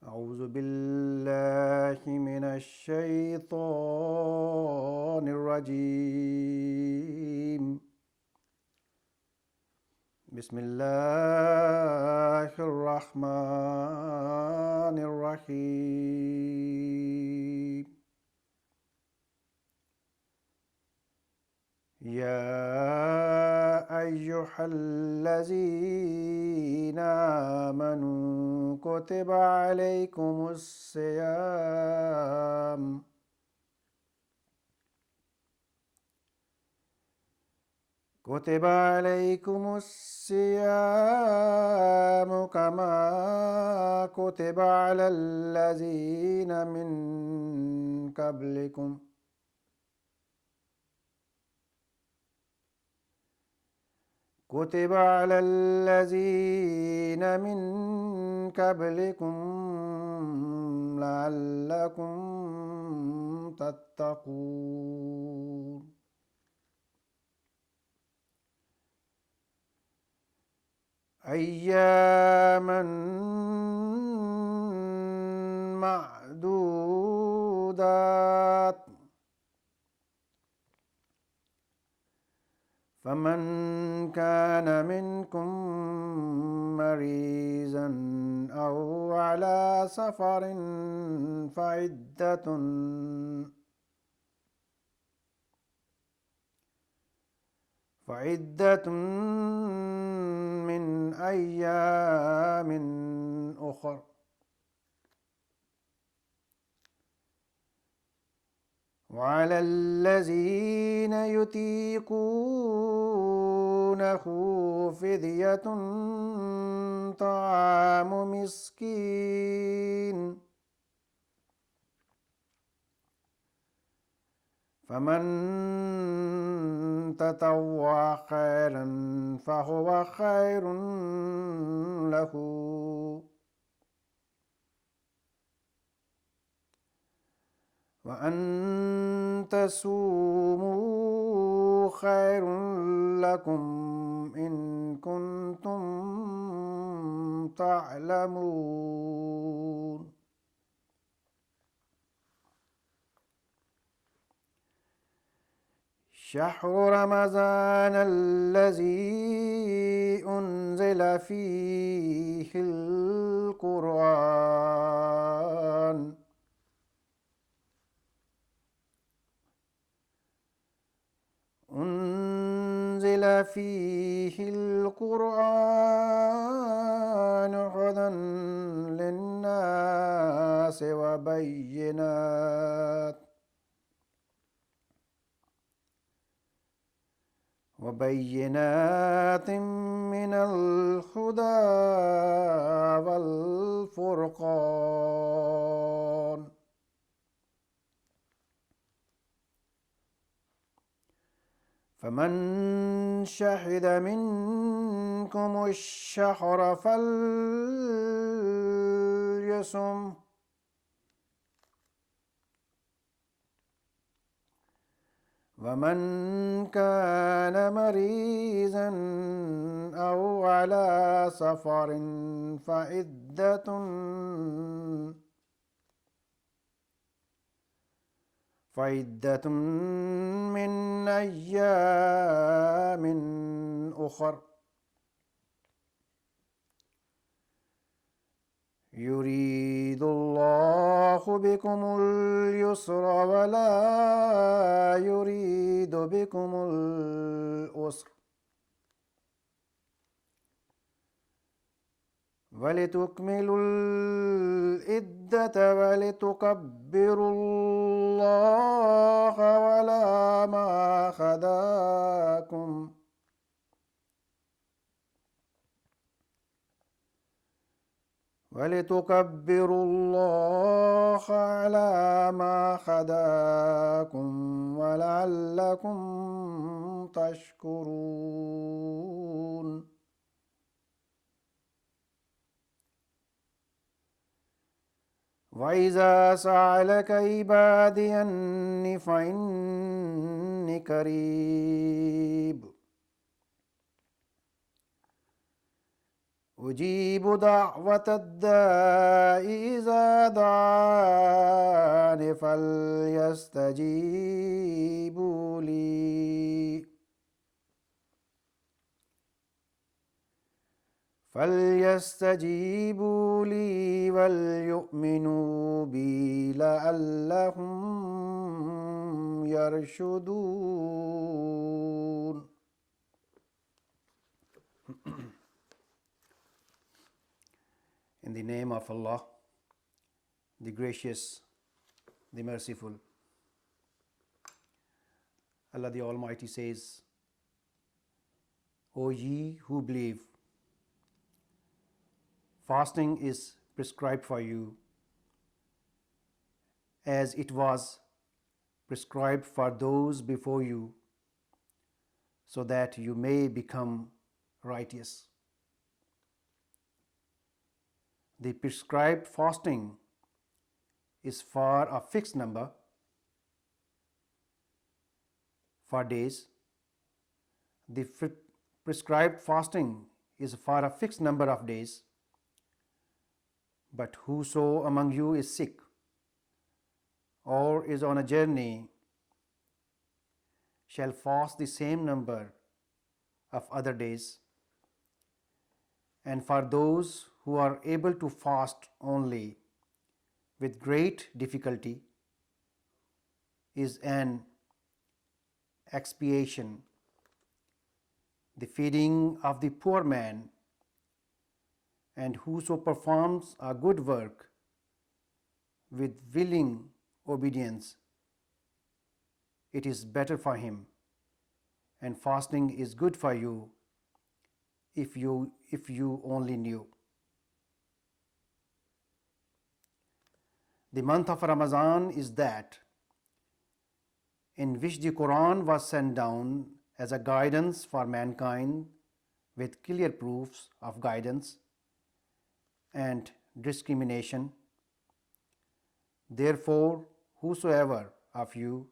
أعوذ بالله من الشيطان الرجيم. بسم الله الرحمن الرحيم. يا أيها الذين آمنوا كتب عليكم الصيام كما كتب على الذين من قبلكم لعلكم تتقون. أياما معدودات، فمن كان منكم مريضا أو على سفر فعدة من أيام أخر. وعلى الذين يطيقونه فدية طعام مسكين، فمن تطوع خيرا فهو خير له، وأن تصوموا خير لكم إن كنتم تعلمون. شهر رمضان الذي أنزل فيه القرآن هدى للناس وبينات من الهدى والفرقان. فمن شهد منكم الشهر فليصم، ومن كان مريضا أو على سفر فعدة من أيام أخر. يريد الله بكم اليسر ولا يريد بكم العسر، ولتكملوا العدة ولتكبروا الله على ما هداكم ولعلكم تشكرون. وإذا سألك عبادي عني فإني قريب أجيب دعوة الداء إذا دعان فليستجيبوا لي وليؤمنوا بي لعلهم يرشدون. In the name of Allah, the gracious, the merciful. Allah the Almighty says, O ye who believe, fasting is prescribed for you as it was prescribed for those before you, so that you may become righteous. The prescribed fasting is for a fixed number for days. The prescribed fasting is for a fixed number of days. But whoso among you is sick or is on a journey shall fast the same number of other days. And for those who are able to fast only with great difficulty is an expiation, the feeding of the poor man, and whoso performs a good work with willing obedience, it is better for him, and fasting is good for you if you only knew. The month of Ramadan is that in which the Quran was sent down as a guidance for mankind with clear proofs of guidance and discrimination. Therefore, whosoever of you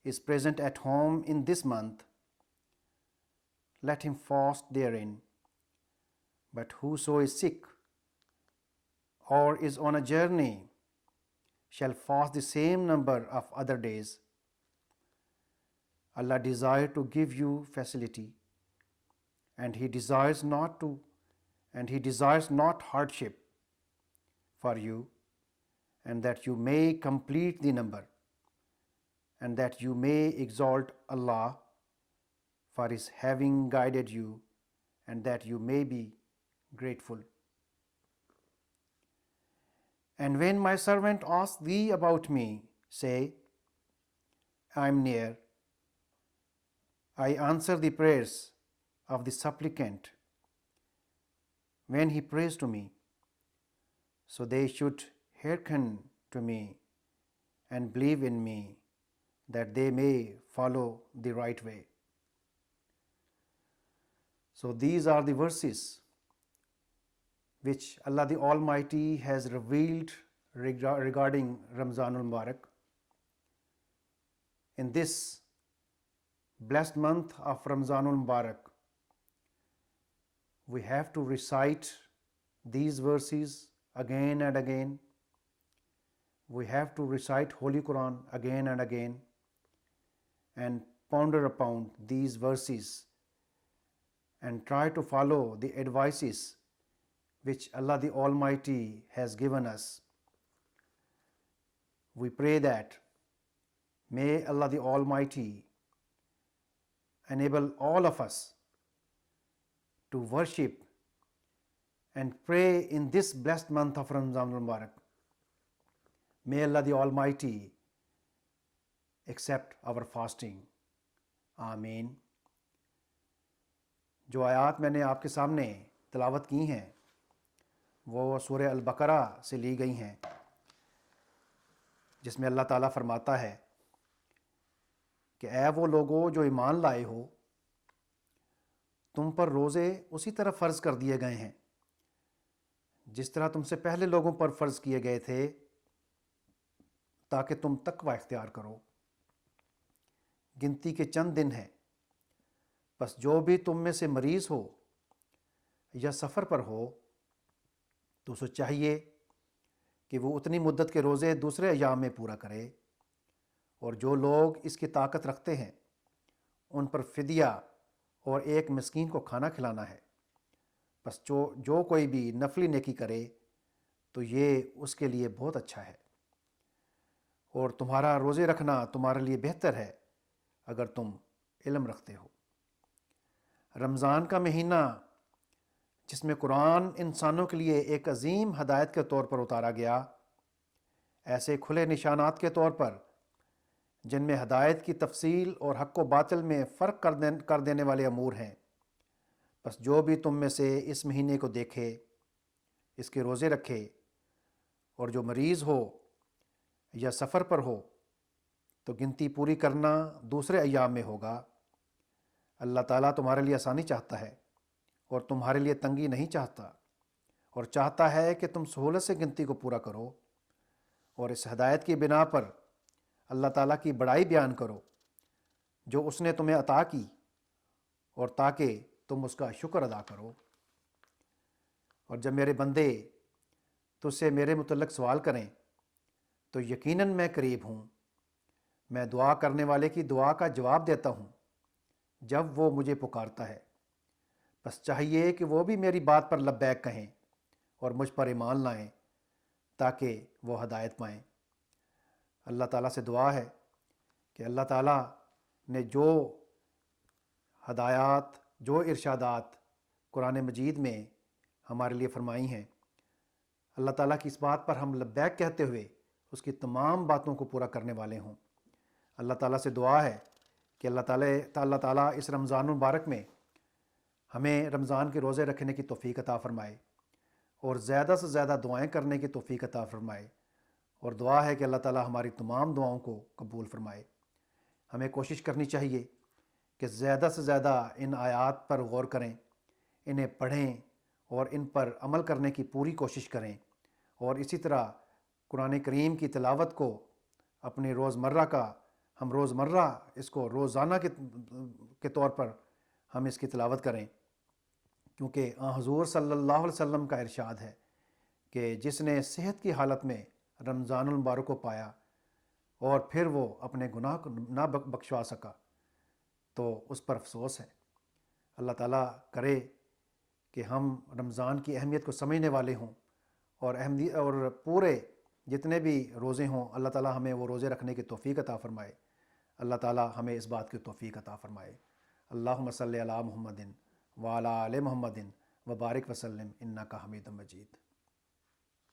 is present at home in this month, let him fast therein. But whoso is sick or is on a journey shall fast the same number of other days. Allah desires to give you facility, and He desires not hardship for you, and that you may complete the number, and that you may exalt Allah for His having guided you, and that you may be grateful. And when my servant asks thee about me, say, I am near. I answer the prayers of the supplicant when he prays to me. So they should hearken to me and believe in me, that they may follow the right way. So these are the verses which Allah the Almighty has revealed regarding Ramzanul Mubarak. In this blessed month of Ramzanul Mubarak, we have to recite these verses again and again. We have to recite Holy Quran again and again and ponder upon these verses and try to follow the advices which Allah the Almighty has given us. We pray that may Allah the Almighty enable all of us to worship and pray in this blessed month of Ramzanul Mubarak. May Allah the Almighty accept our fasting. آمین. جو آیات میں نے آپ کے سامنے تلاوت کی ہیں وہ سورہ البقرہ سے لی گئی ہیں، جس میں اللہ تعالیٰ فرماتا ہے کہ اے وہ لوگو جو ایمان لائے ہو، تم پر روزے اسی طرح فرض کر دیے گئے ہیں جس طرح تم سے پہلے لوگوں پر فرض کیے گئے تھے، تاکہ تم تقوی اختیار کرو. گنتی کے چند دن ہیں، بس جو بھی تم میں سے مریض ہو یا سفر پر ہو تو اسے چاہیے کہ وہ اتنی مدت کے روزے دوسرے ایام میں پورا کرے، اور جو لوگ اس کی طاقت رکھتے ہیں ان پر فدیہ اور ایک مسکین کو کھانا کھلانا ہے۔ بس جو کوئی بھی نفلی نیکی کرے تو یہ اس کے لیے بہت اچھا ہے، اور تمہارا روزے رکھنا تمہارے لیے بہتر ہے اگر تم علم رکھتے ہو۔ رمضان کا مہینہ جس میں قرآن انسانوں کے لیے ایک عظیم ہدایت کے طور پر اتارا گیا، ایسے کھلے نشانات کے طور پر جن میں ہدایت کی تفصیل اور حق و باطل میں فرق کر دینے والے امور ہیں، بس جو بھی تم میں سے اس مہینے کو دیکھے، اس کے روزے رکھے، اور جو مریض ہو یا سفر پر ہو تو گنتی پوری کرنا دوسرے ایام میں ہوگا۔ اللہ تعالیٰ تمہارے لیے آسانی چاہتا ہے اور تمہارے لیے تنگی نہیں چاہتا، اور چاہتا ہے کہ تم سہولت سے گنتی کو پورا کرو، اور اس ہدایت کی بنا پر اللہ تعالیٰ کی بڑائی بیان کرو جو اس نے تمہیں عطا کی، اور تاکہ تم اس کا شکر ادا کرو۔ اور جب میرے بندے تجھ سے میرے متعلق سوال کریں تو یقیناً میں قریب ہوں، میں دعا کرنے والے کی دعا کا جواب دیتا ہوں جب وہ مجھے پکارتا ہے۔ بس چاہیے کہ وہ بھی میری بات پر لبیک کہیں اور مجھ پر ایمان لائیں تاکہ وہ ہدایت پائیں۔ اللہ تعالیٰ سے دعا ہے کہ اللہ تعالیٰ نے جو ہدایات، جو ارشادات قرآن مجید میں ہمارے لیے فرمائی ہیں، اللہ تعالیٰ کی اس بات پر ہم لبیک کہتے ہوئے اس کی تمام باتوں کو پورا کرنے والے ہوں۔ اللہ تعالیٰ سے دعا ہے کہ اللہ تعالیٰ اس رمضان المبارک میں ہمیں رمضان کے روزے رکھنے کی توفیق عطا فرمائے، اور زیادہ سے زیادہ دعائیں کرنے کی توفیق عطا فرمائے، اور دعا ہے کہ اللہ تعالیٰ ہماری تمام دعاؤں کو قبول فرمائے۔ ہمیں کوشش کرنی چاہیے کہ زیادہ سے زیادہ ان آیات پر غور کریں، انہیں پڑھیں اور ان پر عمل کرنے کی پوری کوشش کریں، اور اسی طرح قرآن کریم کی تلاوت کو اپنی ہم روزمرہ اس کو روزانہ کے طور پر ہم اس کی تلاوت کریں، کیونکہ حضور صلی اللہ علیہ وسلم کا ارشاد ہے کہ جس نے صحت کی حالت میں رمضان المبارک کو پایا اور پھر وہ اپنے گناہ کو نہ بخشوا سکا تو اس پر افسوس ہے۔ اللہ تعالیٰ کرے کہ ہم رمضان کی اہمیت کو سمجھنے والے ہوں، اور پورے جتنے بھی روزے ہوں اللہ تعالیٰ ہمیں وہ روزے رکھنے کی توفیق عطا فرمائے۔ اللہ تعالیٰ ہمیں اس بات کی توفیق عطا فرمائے۔ اللہم صلی علی محمد وعلی آل محمد وبارک وسلم انک حمید مجید۔